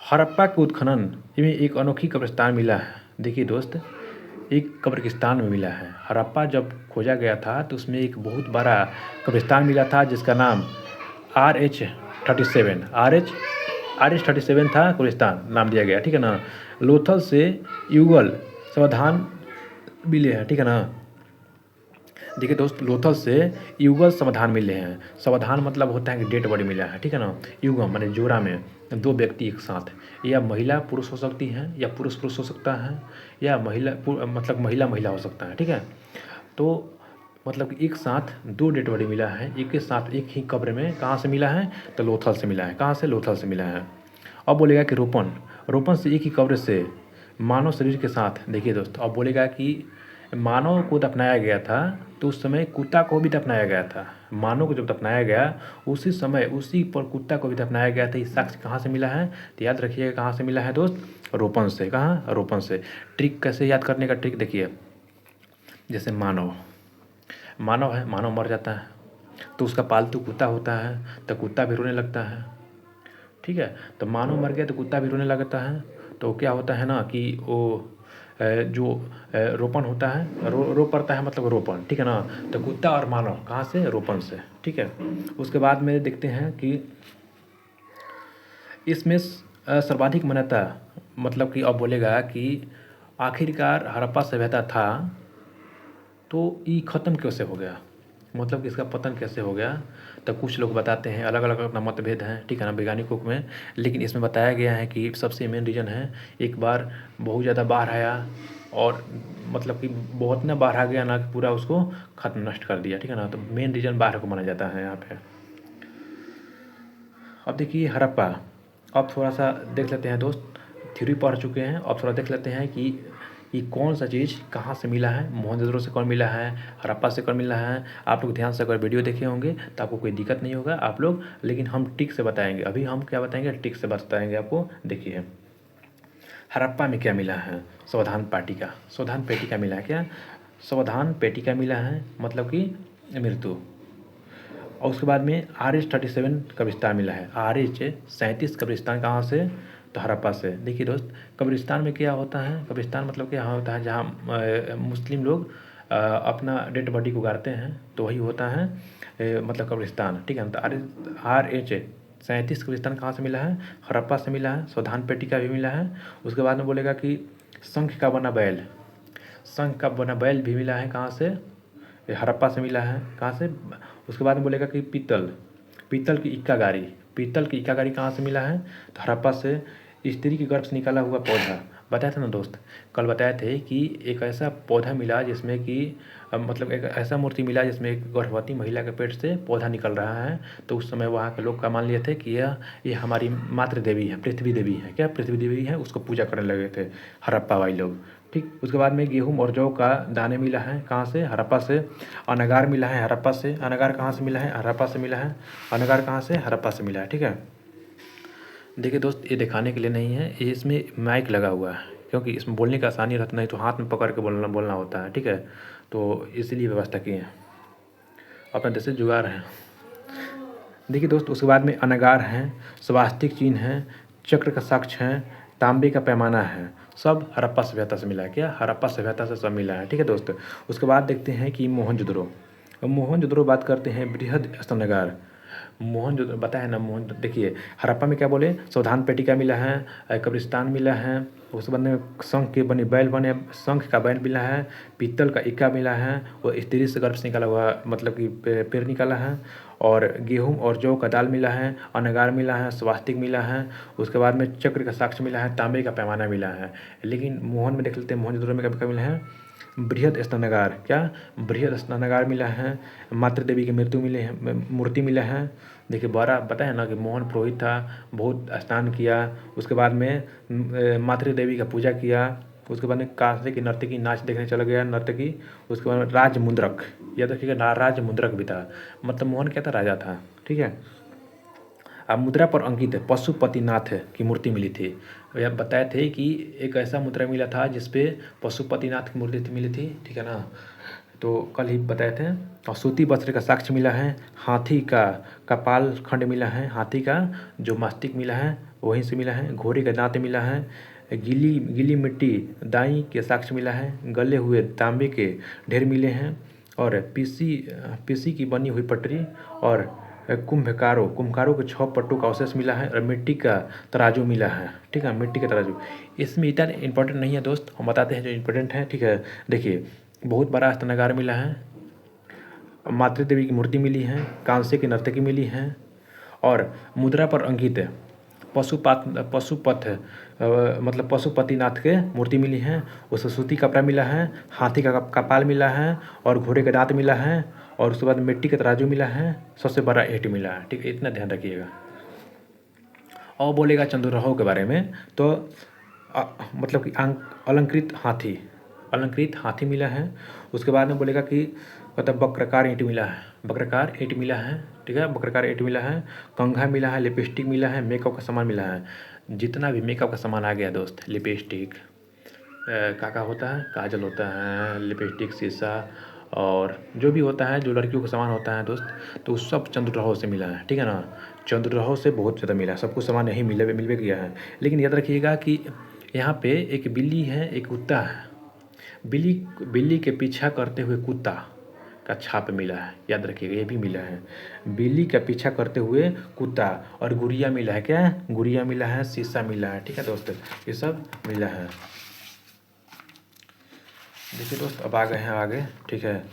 हड़प्पा के उत्खनन में एक अनोखी कब्रिस्तान मिला है। देखिए दोस्त, एक कब्रिस्तान में मिला है। हड़प्पा जब खोजा गया था तो उसमें एक बहुत बड़ा कब्रिस्तान मिला था जिसका नाम RH-37 था, कब्रिस्तान नाम दिया गया। ठीक है ना, लोथल से युगल समाधान मिले हैं। ठीक है ना, देखिए दोस्त, लोथल से युगल समाधान मिले हैं। समाधान मतलब होता है कि डेड बॉडी मिला है। ठीक है ना, युगम माने जोड़ा में दो व्यक्ति एक साथ, या महिला पुरुष हो सकती हैं या पुरुष पुरुष हो सकता है, या मतलब महिला महिला हो सकता है। ठीक है, तो मतलब कि एक साथ दो डेड बॉडी मिला है, एक के साथ एक ही कब्र में। कहाँ से मिला है? तो लोथल से मिला है। कहाँ से? लोथल से मिला है। अब बोलेगा कि रोपण से एक ही कब्र से मानव शरीर के साथ। देखिए दोस्त, अब बोलेगा कि मानव को दफनाया गया था तो उस समय कुत्ता को भी दफनाया गया था। मानव को जब दफनाया गया उसी समय उसी पर कुत्ता को भी दफनाया गया था। ये साक्ष्य कहाँ से मिला है? तो याद रखिएगा कहाँ से मिला है दोस्त? रोपण से। कहाँ? रोपण से। ट्रिक कैसे याद करने का ट्रिक देखिए, जैसे मानव है, मानव मर जाता है तो उसका पालतू कुत्ता होता है तो कुत्ता भी रोने लगता है। ठीक है, तो मानव मर गया तो कुत्ता भी रोने लगता है। तो क्या होता है ना कि वो जो रोपण होता है, रो पड़ता है, मतलब रोपण। ठीक है ना, तो कुत्ता और मानव कहाँ से? रोपण से। ठीक है, उसके बाद में देखते हैं कि इसमें सर्वाधिक मान्यता, मतलब कि अब बोलेगा कि आखिरकार हड़प्पा सभ्यता था तो ये ख़त्म कैसे हो गया, मतलब कि इसका पतन कैसे हो गया। तो कुछ लोग बताते हैं, अलग अलग अपना मतभेद हैं। ठीक है ना, वैज्ञानिकों में। लेकिन इसमें बताया गया है कि सबसे मेन रीज़न है, एक बार बहुत ज़्यादा बाढ़ आया और मतलब कि बहुत ना बाढ़ आ गया ना कि पूरा उसको खत्म नष्ट कर दिया। ठीक है ना, तो मेन रीज़न बाढ़ को माना जाता है यहाँ पे। अब देखिए हड़प्पा, अब थोड़ा सा देख लेते हैं दोस्त, थ्योरी पढ़ चुके हैं, अब थोड़ा देख लेते हैं कि कौन सा चीज़ कहाँ से मिला है। मोहनजोदड़ो से कौन मिला है, हड़प्पा से कौन मिला है। आप लोग ध्यान से अगर वीडियो देखे होंगे तो आपको कोई दिक्कत नहीं होगा आप लोग, लेकिन हम ट्रिक से बताएंगे। अभी हम क्या बताएंगे? ट्रिक से बताएंगे आपको। देखिए हड़प्पा में क्या मिला है? सावधान पेटिका मिला है। क्या? सावधान पेटिका मिला है, मतलब कि मृत्यु। और उसके बाद में RH-37 कब्रिस्तान मिला है। RH-37 कब्रिस्तान कहाँ से? तो हड़प्पा से। देखिए दोस्त, कब्रिस्तान में क्या होता है? कब्रिस्तान मतलब क्या होता है? जहाँ मुस्लिम लोग अपना डेड बॉडी को गाड़ते हैं तो वही होता है मतलब कब्रिस्तान। ठीक है, तो RH-37 कब्रिस्तान कहाँ से मिला है? हड़प्पा से मिला है। सावधान पेटिका भी मिला है। उसके बाद में बोलेगा कि शंख का बना बैल भी मिला है। कहाँ से? हड़प्पा से मिला है। कहाँ से? उसके बाद में बोलेगा कि पीतल की इक्का गाड़ी कहाँ से मिला है? तो हड़प्पा से। स्त्री के गर्भ से निकाला हुआ पौधा, बताया था ना दोस्त, कल बताए थे कि एक ऐसा पौधा मिला जिसमें कि मतलब एक ऐसा मूर्ति मिला जिसमें एक गर्भवती महिला के पेट से पौधा निकल रहा है। तो उस समय वहाँ के लोग का मान लिए थे कि ये हमारी मातृ देवी है, पृथ्वी देवी है। क्या पृथ्वी देवी है? उसको पूजा करने लगे थे हड़प्पा वाले लोग। ठीक, उसके बाद में गेहूँ और जौ का दाने मिला है कहाँ से? हड़प्पा से। अनागार मिला है हड़प्पा से। अनागार कहाँ से मिला है? हड़प्पा से मिला है। अनागार कहाँ से? हड़प्पा से मिला है। ठीक है, देखिए दोस्त, ये दिखाने के लिए नहीं है, ये इसमें माइक लगा हुआ है क्योंकि इसमें बोलने का आसानी रहता, नहीं तो हाथ में पकड़ के बोलना होता है। ठीक है, तो इसलिए व्यवस्था की है, अपने देश से जुगाड़ है। देखिए दोस्त, उसके बाद में अनागार हैं, स्वास्तिक चिन्ह हैं, चक्र का साक्ष्य है, तांबे का पैमाना है, सब हड़प्पा सभ्यता से मिला है। क्या? हड़प्पा सभ्यता से सब मिला है। ठीक है दोस्त, उसके बाद देखते हैं कि मोहनजोदड़ो। मोहनजोदड़ो बात करते हैं, बृहद स्तनागार। मोहनजोदड़ो बताया ना, मोहन देखिए हड़प्पा में क्या बोले? सावधान पेटिका मिला है, कब्रिस्तान मिला है, उसके बाद में शंख के बने बैल बने, शंख का बैल मिला है, पीतल का इक्का मिला है, वो स्त्री से गर्भ से निकाला हुआ मतलब कि पेड़ निकाला है, और गेहूँ और जौ का दाल मिला है, अनागार मिला है, स्वास्तिक मिला है, उसके बाद में चक्र का साक्ष्य मिला है, तांबे का पैमाना मिला है। लेकिन मोहन में देख लेते हैं, मोहनजोदड़ो में क्या मिला है? बृहद स्तनागार। क्या? बृहद स्तनागार मिला है, मातृ देवी की मूर्ति मिला है। देखिए बड़ा बताया ना कि मोहन पुरोहित था, बहुत स्नान किया, उसके बाद में मातृ देवी का पूजा किया, उसके बाद में कांसे की नर्तकी नाच देखने चला गया नर्तकी, उसके बाद में राज मुद्रक, याद रखिएगा राज मुद्रक भी था, मतलब मोहन क्या था? राजा था। ठीक है, अब मुद्रा पर अंकित पशुपतिनाथ की मूर्ति मिली थी। यह बताए थे कि एक ऐसा मुद्रा मिला था जिसपे पशुपतिनाथ की मूर्ति मिली थी। ठीक है ना, तो कल ही बताए थे। और सूती वस्त्र का साक्ष्य मिला है, हाथी का कपाल खंड मिला है, हाथी का जो मस्तिष्क मिला है वहीं से मिला है, घोड़े का दांत मिला है, गीली मिट्टी दाई के साक्ष्य मिला है, गले हुए तांबे के ढेर मिले हैं, और पीसी की बनी हुई पटरी, और कुम्भकारों के 6 पट्टों का अवशेष मिला है, और मिट्टी का तराजू मिला है। ठीक है, मिट्टी का तराजू। इसमें इतना इंपॉर्टेंट नहीं है दोस्त, हम बताते हैं जो इंपॉर्टेंट है। ठीक है, देखिए बहुत बड़ा स्तनागार मिला है, मातृ देवी की मूर्ति मिली है, कांसे की नर्तकी मिली है, और मुद्रा पर अंकित मतलब पशुपतिनाथ के मूर्ति मिली है, उससे सूती कपड़ा मिला है, हाथी का कपाल मिला है, और घोड़े का दांत मिला है, और उसके बाद मिट्टी का तराजू मिला है, सबसे बड़ा ईंट मिला है। ठीक है, इतना ध्यान रखिएगा। और बोलेगा चंद्रग्रहों के बारे में तो मतलब कि अलंकृत हाथी मिला है। उसके बाद में बोलेगा कि मतलब वक्राकार ईंट मिला है, वक्राकार ईंट मिला है। ठीक है, वक्राकार ईंट मिला है, कंघा मिला है, लिपस्टिक मिला है, मेकअप का सामान मिला है। जितना भी मेकअप का सामान आ गया दोस्त, लिपस्टिक का होता है, काजल होता है, लिपस्टिक, शीशा, और जो भी होता है जो लड़कियों का सामान होता है दोस्त, तो सब चंद्रग्रहों से मिला है। ठीक है ना, चंद्रग्रहों से बहुत ज़्यादा मिला है, सब कुछ सामान यही मिलवे गया है। लेकिन याद रखिएगा कि यहाँ पे एक बिल्ली है, एक कुत्ता है, बिल्ली के पीछा करते हुए कुत्ता का छाप मिला है, याद रखिएगा ये भी मिला है। बिल्ली का पीछा करते हुए कुत्ता, और गुड़िया मिला है। क्या? गुड़िया मिला है, शीशा मिला है। ठीक है दोस्त, ये सब मिला है। देखिए दोस्त, अब आ गए हैं आगे। ठीक है,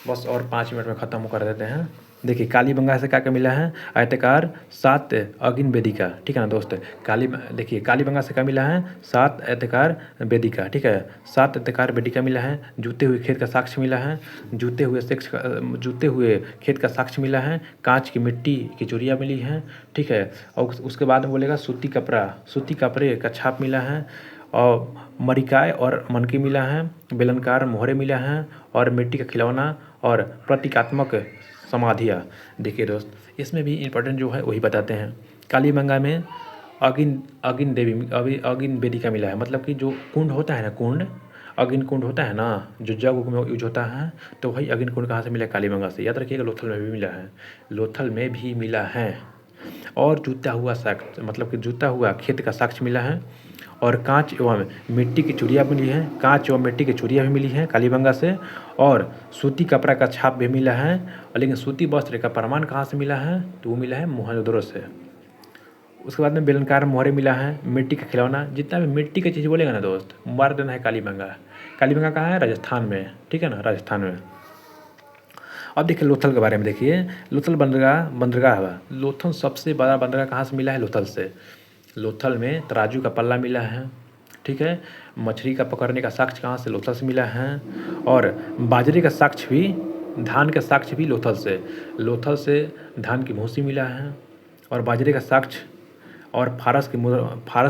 बस और 5 मिनट में ख़त्म कर देते हैं। देखिए कालीबंगा से क्या मिला है? आयताकार 7 अगिन वेदिका। ठीक है ना दोस्त, देखिए कालीबंगा से क्या मिला है? 7 आयताकार वेदिका। ठीक है, 7 आयताकार वेदिका मिला है, जूते हुए खेत का साक्ष्य मिला है, जूते हुए खेत का साक्ष्य मिला है, कांच की मिट्टी की चूड़ियाँ मिली हैं। ठीक है, और उसके बाद में बोलेगा सूती कपड़े का छाप मिला है, और मरिकाय और मनकी मिला है, बेलनकार मोहरे मिला है, और मिट्टी का खिलौना, और प्रतीकात्मक समाधियाँ। देखिए दोस्त, इसमें भी इम्पोर्टेंट जो है वही बताते हैं। कालीबंगा में अगिन वेदिका मिला है, मतलब कि जो कुंड होता है ना, अगिन कुंड होता है ना, जो जग में यूज होता है, तो वही अगिन कुंड कहाँ से मिला? कालीबंगा से। याद रखिएगा, लोथल में भी मिला है। और मतलब कि जूता हुआ खेत का साक्ष्य मिला है, और कांच एवं मिट्टी की चूड़ियाँ मिली हैं, कांच एवं मिट्टी की चूड़ियाँ भी मिली हैं कालीबंगा से, और सूती कपड़ा का छाप भी मिला है। लेकिन सूती वस्त्र का प्रमाण कहाँ से मिला है? तो वो मिला है मोहनजोदड़ो से। उसके बाद में बेलनकार मोहरे मिला है, मिट्टी का खिलौना, जितना भी मिट्टी की चीज़ बोलेगा ना दोस्त, मार देना है कालीबंगा। कालीबंगा कहाँ है? राजस्थान में। ठीक है ना, राजस्थान में। अब देखिए लोथल के बारे में। देखिए लोथल बंदरगाह हुआ, लोथल सबसे बड़ा बंदरगाह कहाँ से मिला है? लोथल से। लोथल में तराजू का पल्ला मिला है, ठीक है। मछली का पकड़ने का साक्ष्य कहाँ से? लोथल से मिला है। और बाजरे का साक्ष्य भी, धान का साक्ष्य भी लोथल से धान की भूसी मिला है। और बाजरे का साक्ष्य और फारस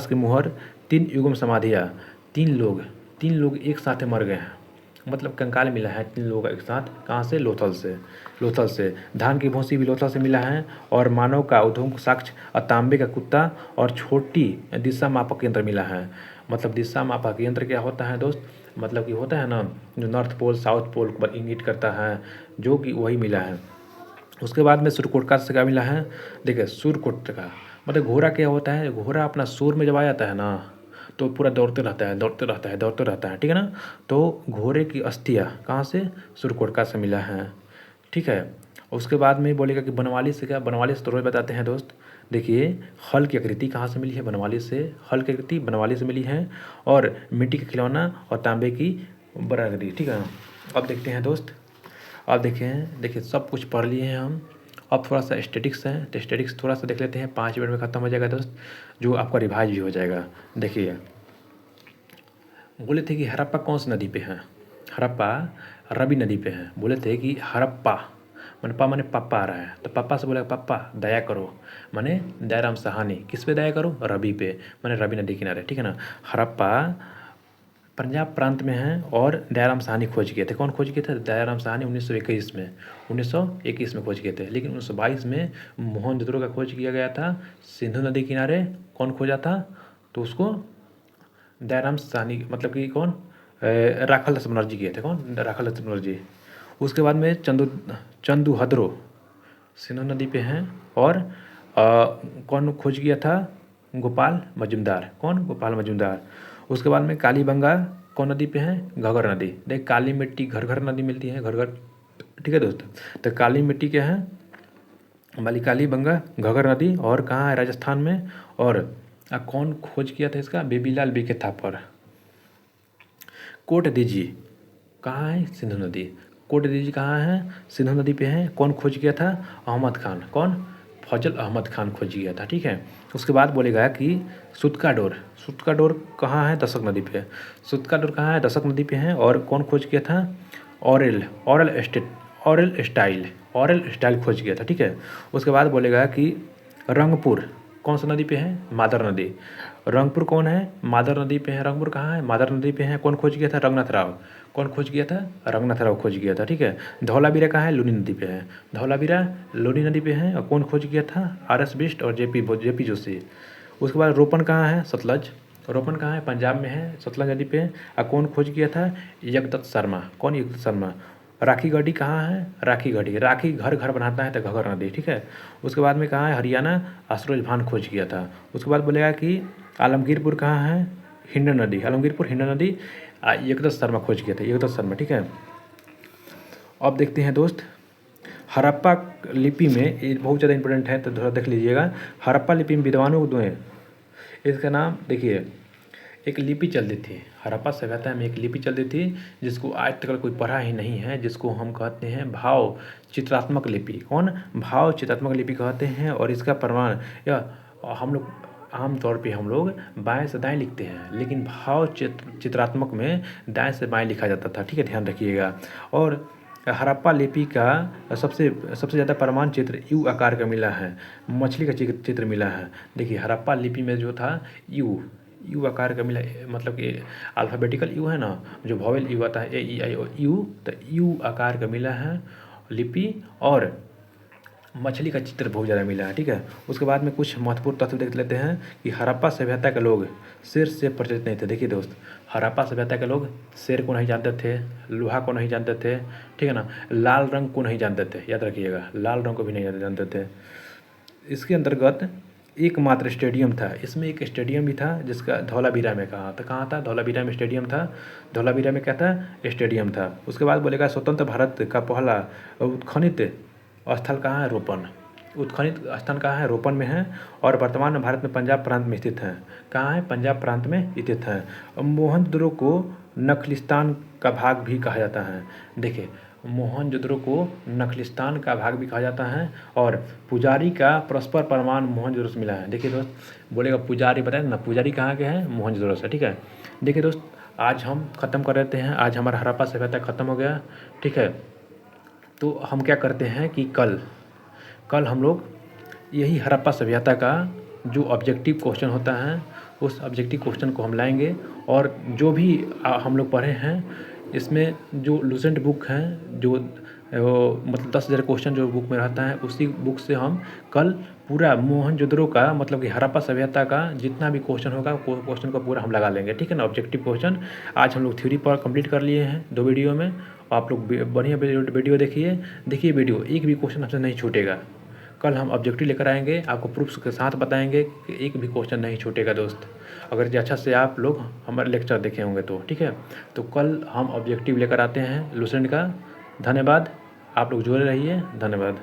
की मुहर 3 युग्म समाधियाँ, 3 लोग एक साथ मर गए हैं, मतलब कंकाल मिला है 3 लोगों का एक साथ। कहाँ से? लोथल से। धान की भूसी भी लोथल से मिला है। और मानव का उद्गम साक्ष्य और तांबे का कुत्ता और छोटी दिशा मापक यंत्र मिला है। मतलब दिशा मापक यंत्र क्या होता है दोस्त? मतलब कि होता है ना, जो नॉर्थ पोल साउथ पोल पर इंगित करता है, जो कि वही मिला है। उसके बाद में सूर्यकोटका से क्या मिला है? देखिए सूर्यकोटका मतलब घोड़ा क्या होता है? घोड़ा अपना सुर में जब आ जाता है ना, तो पूरा दौड़ते रहता है, ठीक है ना। तो घोड़े की अस्थियाँ कहाँ से? सूर्यकोटका से मिला है, ठीक है। उसके बाद में बोलेगा कि बनवाली से क्या? बनवाली से तो रोज बताते हैं दोस्त। देखिए हल की आकृति कहाँ से मिली है? बनवाली से। हल की आकृति बनवाली से मिली है। और मिट्टी का खिलौना और तांबे की बरागदी, ठीक है। अब देखते हैं दोस्त, अब देखिए सब कुछ पढ़ लिए हैं हम। अब थोड़ा सा स्टैटिक्स है, तो स्टैटिक्स थोड़ा सा देख लेते हैं, 5 मिनट में ख़त्म हो जाएगा दोस्त, जो आपका रिवाइज भी हो जाएगा। देखिए बोले थे कि हड़प्पा कौन सी नदी पे है? हड़प्पा रवि नदी पे है। बोले थे कि हड़प्पा माने पापा आ रहा है, तो पापा से बोला पापा दया करो, माने दयाराम साहनी, किस पे दया करो? रवि पे, माने रवि नदी किनारे, ठीक है ना। हड़प्पा पंजाब प्रांत में है और दयाराम साहनी खोज किए थे। कौन खोज किए थे? दयाराम साहनी 1921 में खोज किए थे। लेकिन 1922 में मोहनजोदड़ो का खोज किया गया था सिंधु नदी किनारे। कौन खोजा था? तो उसको दयाराम साहनी, मतलब कि कौन? राखाल दास बनर्जी किए थे। कौन? राखाल दास बनर्जी। उसके बाद में चंदूहद्रो सिंधु नदी पे हैं। और कौन खोज किया था? गोपाल मजुमदार। कौन? गोपाल मजुमदार। उसके बाद में कालीबंगा कौन नदी पे है? घग्गर नदी। देख काली मिट्टी घर नदी मिलती है, घर, ठीक है दोस्त। तो काली मिट्टी क्या है? वाली कालीबंगा घग्गर नदी। और कहाँ है? राजस्थान में। और कौन खोज किया था इसका? बेबीलाल बीके थापर। कोट दीजी कहाँ है? सिंधु नदी। कोट दीजी कहाँ है? सिंधु नदी पे है। कौन खोज किया था? अहमद खान। कौन? फजल अहमद खान खोज किया था, ठीक है। उसके बाद बोलेगा कि सुतका डोर कहाँ है? दशक नदी पे। सुतका डोर कहाँ है? दशक नदी पे है। और कौन खोज किया था? ऑरेल स्टाइल खोज किया था, ठीक है। उसके बाद बोलेगा कि रंगपुर कौन सा नदी पे है? मादर नदी। रंगपुर कौन है? मादर नदी पे है। रंगपुर कहाँ है? मादर नदी पे है। कौन खोज किया था? रंगनाथ राव। कौन खोज किया था? रंगनाथ राव खोज किया था, ठीक है। धौलावीरा कहाँ है? लूनी नदी पे है। धौलावीरा लूनी नदी पे है। और कौन खोज किया था? RS बिष्ट और जेपी जोशी। उसके बाद रोपन कहाँ है? सतलज। रोपन कहाँ है? पंजाब में है, सतलज नदी पे। और कौन खोज किया था? यज्ञदत्त शर्मा। कौन? यज्ञदत्त शर्मा। राखी गढ़ी कहाँ है? राखी घर बनाता है तो घग्गर नदी, ठीक है। उसके बाद में कहाँ है? हरियाणा, अशरोज भान खोज किया था। उसके बाद बोलेगा कि आलमगीरपुर कहाँ है? हिंडन नदी। आलमगीरपुर हिंडन नदी यज्ञदत्त शर्मा खोज किया था, यज्ञदत्त शर्मा, ठीक है। अब देखते हैं दोस्त, हड़प्पा लिपि में, ये बहुत ज़्यादा इंपॉर्टेंट है तो थोड़ा देख लीजिएगा। हड़प्पा लिपि में विद्वानों को द्वय, इसका नाम देखिए, एक लिपि चलती थी हड़प्पा सभ्यता में, एक लिपि चलती थी जिसको आज तक कोई पढ़ा ही नहीं है, जिसको हम कहते हैं भाव चित्रात्मक लिपि। कौन? भाव चित्रात्मक लिपि कहते हैं। और इसका प्रमाण या हम लोग आमतौर पे हम लोग बाएं से दाएं लिखते हैं, लेकिन भाव चित्रात्मक में दाएं से बाएं लिखा जाता था, ठीक है, ध्यान रखिएगा। और हड़प्पा लिपि का सबसे ज़्यादा प्रमाण चित्र यू आकार का मिला है, मछली का चित्र मिला है। देखिए हड़प्पा लिपि में जो था यू आकार का मिला, मतलब कि अल्फ़ाबेटिकल यू है ना, जो वॉवेल यू आता है AEIOU, तो यू आकार का मिला है लिपि। और मछली का चित्र बहुत ज़्यादा मिला है, ठीक है। उसके बाद में कुछ महत्वपूर्ण तथ्य देख लेते हैं कि हड़प्पा सभ्यता के लोग शेर से परिचित नहीं थे। देखिए दोस्त, हड़प्पा सभ्यता के लोग शेर को नहीं जानते थे, लोहा को नहीं जानते थे, ठीक है ना, लाल रंग को नहीं जानते थे, याद रखिएगा, लाल रंग को भी नहीं जानते थे। इसके अंतर्गत एकमात्र स्टेडियम था, इसमें एक स्टेडियम भी था जिसका धौलावीरा में कहाँ था? धौलावीरा में स्टेडियम था। धौलावीरा में क्या था? स्टेडियम था। उसके बाद बोलेगा स्वतंत्र भारत का पहला उत्खनित स्थल कहाँ है? रोपन। उत्खनित स्थान कहाँ है? रोपन में है। और वर्तमान में भारत में पंजाब प्रांत में स्थित है। कहाँ है? पंजाब प्रांत में स्थित है। मोहनजोदड़ो को नखलिस्तान का भाग भी कहा जाता है। देखिए मोहनजोदड़ो को नखलिस्तान का भाग भी कहा जाता है और पुजारी का परस्पर प्रमाण मोहनजोदड़ो से मिला है। देखिए दोस्त, बोलेगा पुजारी, बताए ना पुजारी कहाँ के हैं, मोहनजोदड़ो से। ठीक है, देखिए दोस्त, आज हम ख़त्म कर देते हैं, आज हमारा हड़प्पा सभ्यता ख़त्म हो गया। ठीक है, तो हम क्या करते हैं कि कल हम लोग यही हड़प्पा सभ्यता का जो ऑब्जेक्टिव क्वेश्चन होता है उस ऑब्जेक्टिव क्वेश्चन को हम लाएंगे और जो भी हम लोग पढ़े हैं इसमें जो लूसेंट बुक हैं, जो मतलब 10,000 क्वेश्चन जो बुक में रहता है उसी बुक से हम कल पूरा मोहनजोदड़ो का मतलब कि हड़प्पा सभ्यता का जितना भी क्वेश्चन होगा क्वेश्चन को पूरा हम लगा लेंगे। ठीक है ना, ऑब्जेक्टिव क्वेश्चन। आज हम लोग थ्योरी पर कंप्लीट कर लिए हैं 2 वीडियो में। आप लोग बढ़िया वीडियो देखिए वीडियो, एक भी क्वेश्चन हमसे नहीं छूटेगा। कल हम ऑब्जेक्टिव लेकर आएंगे, आपको प्रूफ्स के साथ बताएंगे कि एक भी क्वेश्चन नहीं छूटेगा दोस्त, अगर जो अच्छा से आप लोग हमारे लेक्चर देखे होंगे तो। ठीक है, तो कल हम ऑब्जेक्टिव लेकर आते हैं लूसेंट का। धन्यवाद, आप लोग जुड़े रहिए, धन्यवाद।